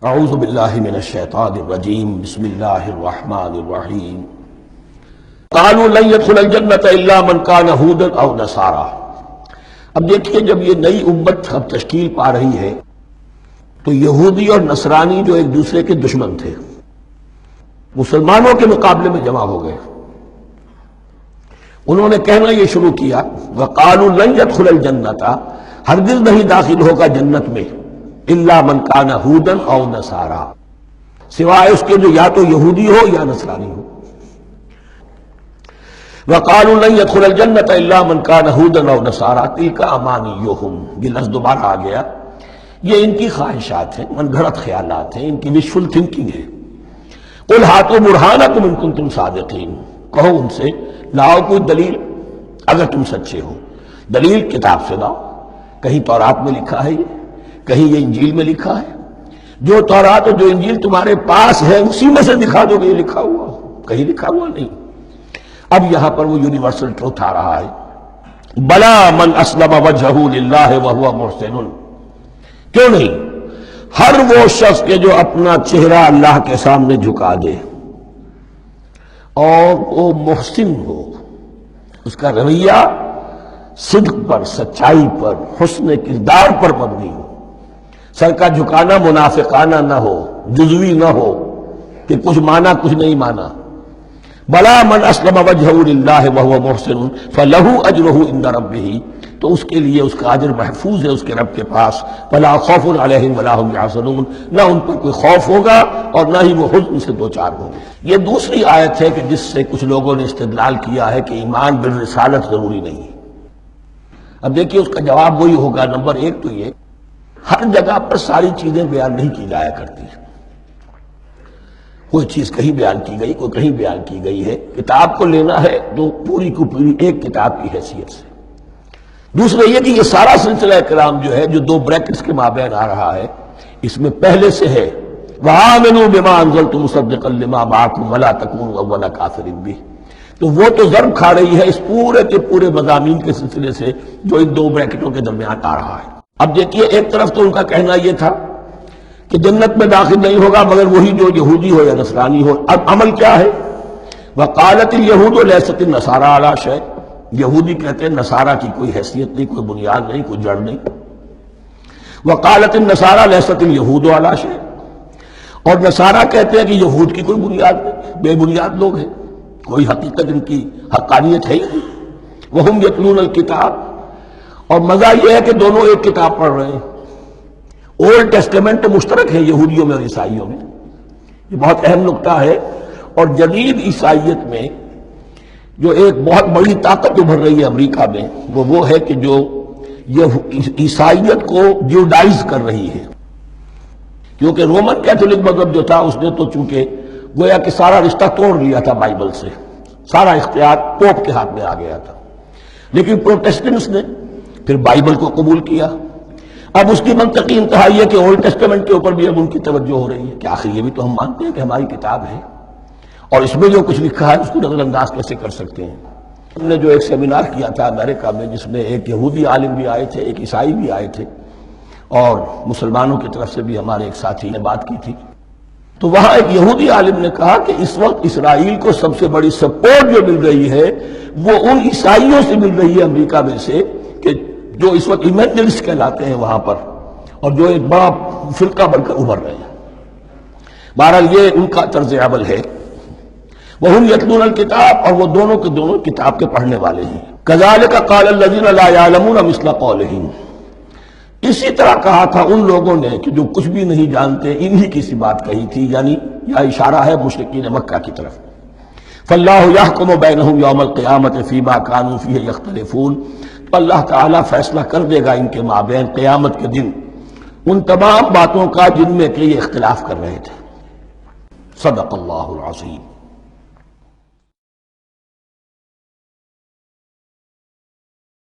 اعوذ باللہ من الشیطان الرجیم بسم اللہ الرحمن الرحیم قالوا لن يدخل الجنة الا من كان هودا او نصارا۔ اب دیکھیے، جب یہ نئی امت اب تشکیل پا رہی ہے تو یہودی اور نصرانی جو ایک دوسرے کے دشمن تھے مسلمانوں کے مقابلے میں جمع ہو گئے۔ انہوں نے کہنا یہ شروع کیا وقالوا لن يدخل الجنة، ہرگز نہیں داخل ہوگا جنت میں الا من کان ہودا او نصارا، سوائے اس کے جو یا تو یہودی ہو یا نصرانی ہو۔ وقالوا لن يدخل الجنة الا من كان هودا او نصارا تلك امانيهم، یہ لفظ دوبارہ آ گیا، یہ ان کی خواہشات ہیں، من گھڑت خیالات ہیں، ان کی وشفل تھنکنگ ہے۔ قل هاتوا برهانكم ان كنتم صادقين، کہو ان سے لاؤ کوئی دلیل اگر تم سچے ہو۔ دلیل کتاب سے لاؤ، کہیں تورات میں لکھا ہے، یہ کہیں یہ انجیل میں لکھا ہے، جو تورات اور جو انجیل تمہارے پاس ہے اسی میں سے دکھا دو کہ یہ لکھا ہوا، کہیں لکھا ہوا نہیں۔ اب یہاں پر وہ یونیورسل ٹروتھ آ رہا ہے، بلا من اسلم وجہہ للہ وہو محسن، کیوں نہیں، ہر وہ شخص کے جو اپنا چہرہ اللہ کے سامنے جھکا دے اور وہ محسن ہو، اس کا رویہ صدق پر، سچائی پر، حسن کردار پر مبنی ہو، سر کا جھکانا منافقانہ نہ ہو، جزوی نہ ہو کہ کچھ مانا کچھ نہیں مانا۔ بلا من اسلم وجہہ للہ وہو محسن فلہ اجرہ عند ربہ، تو اس کے لیے اس کا اجر محفوظ ہے اس کے رب کے پاس۔ فلا خوف علیہم ولا هم یحزنون، نہ ان پر کوئی خوف ہوگا اور نہ ہی وہ حزن سے دوچار ہوں گے۔ یہ دوسری آیت ہے کہ جس سے کچھ لوگوں نے استدلال کیا ہے کہ ایمان بالرسالت ضروری نہیں ہے۔ اب دیکھیے اس کا جواب وہی ہوگا، نمبر ایک تو یہ، ہر جگہ پر ساری چیزیں بیان نہیں کی جایا کرتی، کوئی چیز کہیں بیان کی گئی، کوئی کہیں بیان کی گئی ہے۔ کتاب کو لینا ہے تو پوری کو پوری ایک کتاب کی حیثیت سے۔ دوسرا یہ کہ یہ سارا سلسلہ کلام جو ہے، جو دو بریکٹس کے مابین آ رہا ہے، اس میں پہلے سے ہے وَآمِنُوا بِمَا أَنزَلْتُ مُصَدِّقًا لِمَا مَعَكُمْ وَلَا تَكُونُوا أَوَّلَ كَافِرٍ بِهِ، تو وہ تو ضرب کھا رہی ہے اس پورے کے پورے مضامین کے سلسلے سے جو ان دو بریکٹوں کے درمیان آ رہا ہے۔ اب دیکھیے، ایک طرف تو ان کا کہنا یہ تھا کہ جنت میں داخل نہیں ہوگا مگر وہی جو یہودی ہو یا نصرانی ہو۔ اب عمل کیا ہے؟ وقالت اليہود لیست النصارى علی شیء، یہودی کہتے ہیں نصارہ کی کوئی حیثیت نہیں، کوئی بنیاد نہیں، کوئی جڑ نہیں۔ وقالت النصارى لیست اليہود علی شیء، اور نصارہ کہتے ہیں کہ یہود کی کوئی بنیاد نہیں، بے بنیاد لوگ ہیں، کوئی حقیقت ان کی حقانیت ہے ہی نہیں۔ وہم یتلون الکتاب، اور مزہ یہ ہے کہ دونوں ایک کتاب پڑھ رہے ہیں۔ اولڈ ٹیسٹمنٹ مشترک ہے یہودیوں میں اور عیسائیوں میں، یہ بہت اہم نقطہ ہے۔ اور جدید عیسائیت میں جو ایک بہت بڑی طاقت ابھر رہی ہے امریکہ میں، وہ ہے کہ جو یہ عیسائیت کو جیوڈائز کر رہی ہے، کیونکہ رومن کیتھولک مذہب جو تھا اس نے تو چونکہ گویا کہ سارا رشتہ توڑ لیا تھا بائبل سے، سارا اختیار پوپ کے ہاتھ میں آ گیا تھا، لیکن پروٹیسٹنٹس نے پھر بائبل کو قبول کیا۔ اب اس کی منطقی انتہا یہ کہ اولڈ ٹیسٹمنٹ کے اوپر بھی اب ان کی توجہ ہو رہی ہے کہ آخر یہ بھی تو ہم مانتے ہیں کہ ہماری کتاب ہے، اور اس میں جو کچھ لکھا ہے اس کو نظر انداز کیسے کر سکتے ہیں۔ ہم نے جو ایک سیمینار کیا تھا امریکہ میں، جس میں ایک یہودی عالم بھی آئے تھے، ایک عیسائی بھی آئے تھے، اور مسلمانوں کی طرف سے بھی ہمارے ایک ساتھی نے بات کی تھی، تو وہاں ایک یہودی عالم نے کہا کہ اس وقت اسرائیل کو سب سے بڑی سپورٹ جو مل رہی ہے وہ ان عیسائیوں سے مل رہی ہے امریکہ میں سے، کہ جو اس وقت ایونجلسٹ کہلاتے ہیں وہاں پر، اور جو ایک بڑا فرقہ بن کر ابھر رہے ہیں۔ بہرحال یہ ان کا طرز عمل ہے۔ وَهُمْ يَتْلُونَ الْكِتَابَ، اور وہ دونوں کے دونوں کتاب کے پڑھنے والے ہیں۔ كَذَلِكَ قَالَ الَّذِينَ لَا يَعْلَمُونَ مِثْلَ قَوْلِهِمْ، اسی طرح کہا تھا ان لوگوں نے کہ جو کچھ بھی نہیں جانتے انہی کی سی بات کہی تھی، یعنی یہ اشارہ ہے مشرکین مکہ کی طرف۔ فَاللَّهُ يَحْكُمُ بَيْنَهُمْ يَوْمَ الْقِيَامَةِ فِيمَا كَانُوا فِيهِ يَخْتَلِفُونَ، تو اللہ تعالیٰ فیصلہ کر دے گا ان کے مابین قیامت کے دن ان تمام باتوں کا جن میں کہ یہ اختلاف کر رہے تھے۔ صدق اللہ العظیم۔